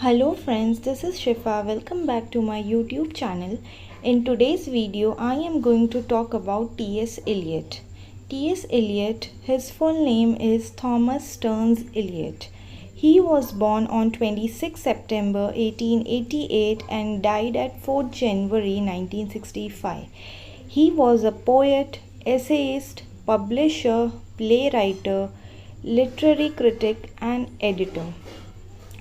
Hello friends, this is Shifa. Welcome back to my YouTube channel. In today's video, I am going to talk about T.S. Eliot. T.S. Eliot, his full name is Thomas Stearns Eliot. He was born on 26 September 1888 and died at 4 January 1965. He was a poet, essayist, publisher, playwright, literary critic and editor.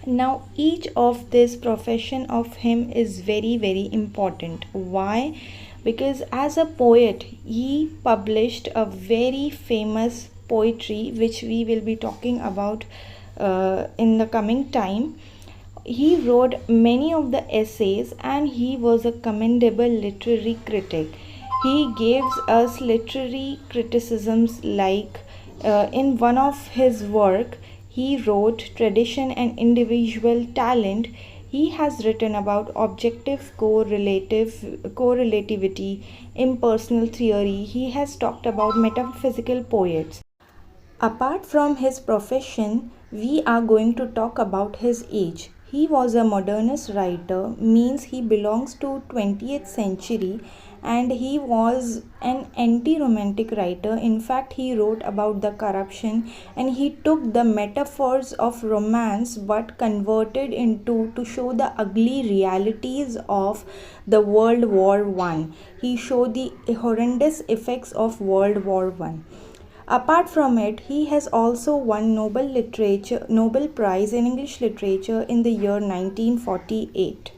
Now each of this profession of him is very important. Why? Because as a poet he published a very famous poetry which we will be talking about in the coming time. He wrote many of the essays and he was a commendable literary critic. He gives us literary criticisms like in one of his work he wrote Tradition and Individual Talent. He has written about objective correlativity, impersonal theory. He has talked about metaphysical poets. Apart from his profession, we are going to talk about his age. He was a modernist writer, means he belongs to 20th century, and he was an anti-romantic writer. In fact, he wrote about the corruption and he took the metaphors of romance but converted into to show the ugly realities of the World War I. He showed the horrendous effects of World War I. Apart from it, he has also won Nobel Prize in English Literature in the year 1948.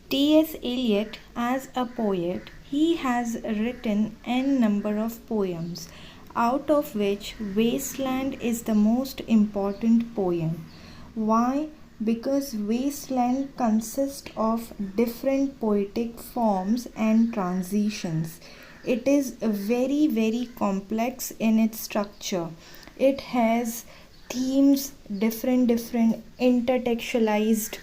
T.S. Eliot, as a poet, he has written n number of poems, out of which Wasteland is the most important poem. Why? Because Wasteland consists of different poetic forms and transitions. It is very complex in its structure. It has themes, different intertextualized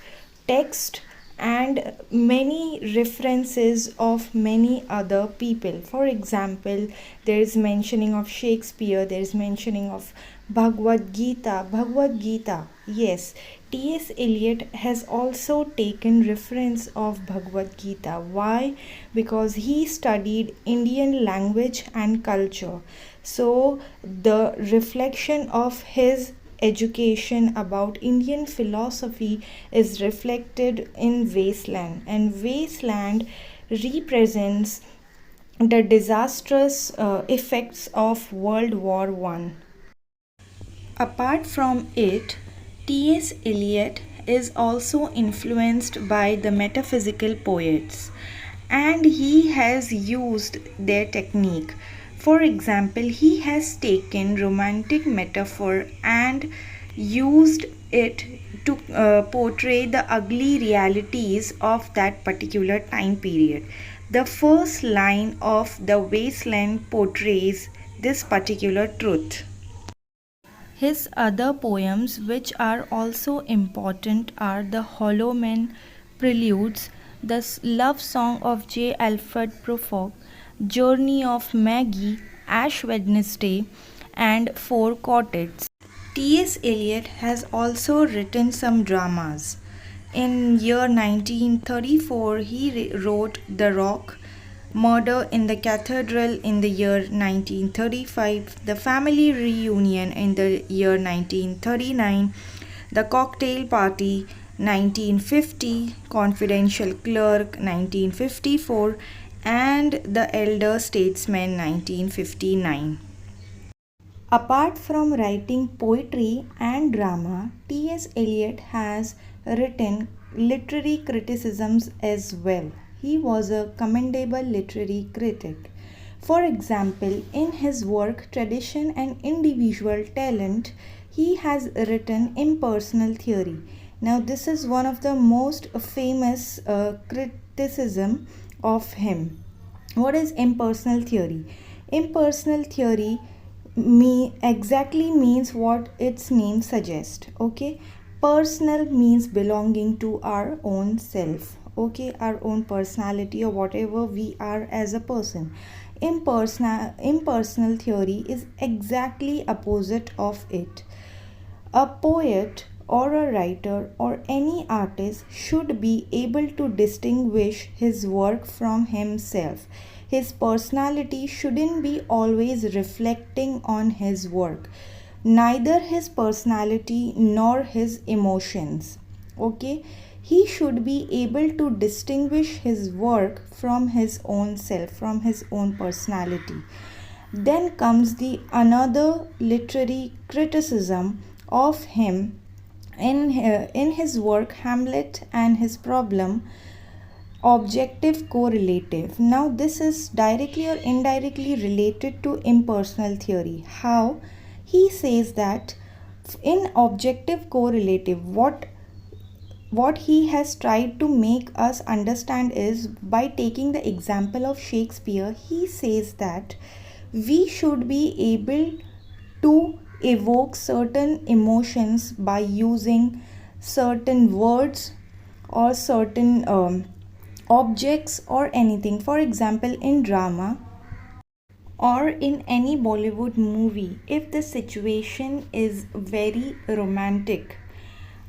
text and many references of many other people. For example, there is mentioning of Shakespeare, there is mentioning of Bhagavad Gita. Yes, T.S. Eliot has also taken reference of Bhagavad Gita. Why? Because he studied Indian language and culture. So the reflection of his education about Indian philosophy is reflected in Wasteland, and Wasteland represents the disastrous effects of World War I. Apart from it, T.S. Eliot is also influenced by the metaphysical poets and he has used their technique. For example, he has taken romantic metaphor and used it to portray the ugly realities of that particular time period. The first line of The Wasteland portrays this particular truth. His other poems, which are also important, are The Hollow Men Preludes, The Love Song of J. Alfred Prufrock, Journey of Maggie, Ash Wednesday, and Four Quartets. T.S. Eliot has also written some dramas. In year 1934, he wrote The Rock, Murder in the Cathedral in the year 1935, The Family Reunion in the year 1939, The Cocktail Party 1950, Confidential Clerk 1954, and The Elder Statesman 1959. Apart from writing poetry and drama, T.S. Eliot has written literary criticisms as well. He was a commendable literary critic. For example, in his work Tradition and Individual Talent, he has written Impersonal Theory. Now this is one of the most famous criticism of him. What is impersonal theory? Impersonal theory exactly means what its name suggests. Okay, personal means belonging to our own self. Okay, our own personality or whatever we are as a person. Impersonal theory is exactly opposite of it. A poet or a writer or any artist should be able to distinguish his work from himself. His personality shouldn't be always reflecting on his work, neither his personality nor his emotions. Okay, he should be able to distinguish his work from his own self, from his own personality. Then comes the another literary criticism of him in his work Hamlet and his problem, objective correlative. Now this is directly or indirectly related to impersonal theory. How? He says that in objective correlative, what he has tried to make us understand is by taking the example of Shakespeare. He says that we should be able to evoke certain emotions by using certain words or certain objects or anything. For example, in drama or in any Bollywood movie, if the situation is very romantic,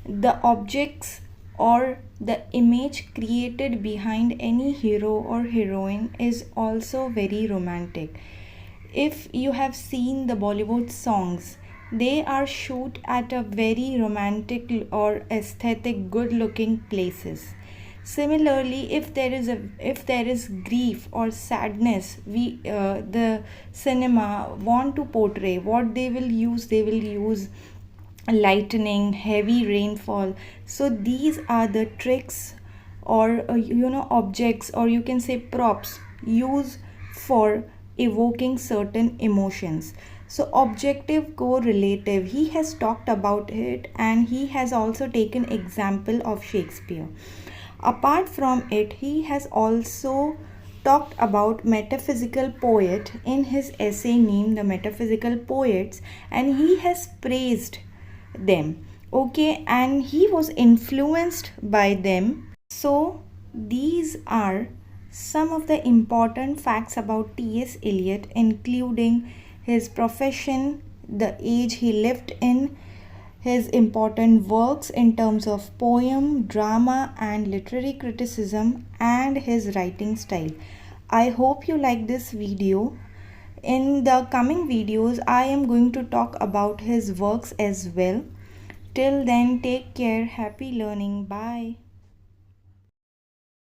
the objects or the image created behind any hero or heroine is also very romantic. If you have seen the Bollywood songs, they are shoot at a very romantic or aesthetic good looking places. Similarly, if there is grief or sadness, we the cinema want to portray, what they will use lightning, heavy rainfall. So these are the tricks or objects, or you can say props used for evoking certain emotions. So objective correlative, he has talked about it and he has also taken example of Shakespeare. Apart from it, he has also talked about metaphysical poet in his essay named The Metaphysical Poets, and he has praised them. Okay, and he was influenced by them. So these are some of the important facts about T.S. Eliot, including his profession, the age he lived in, his important works in terms of poem, drama, and literary criticism, and his writing style. I hope you like this video. In the coming videos, I am going to talk about his works as well. Till then, take care. Happy learning. Bye.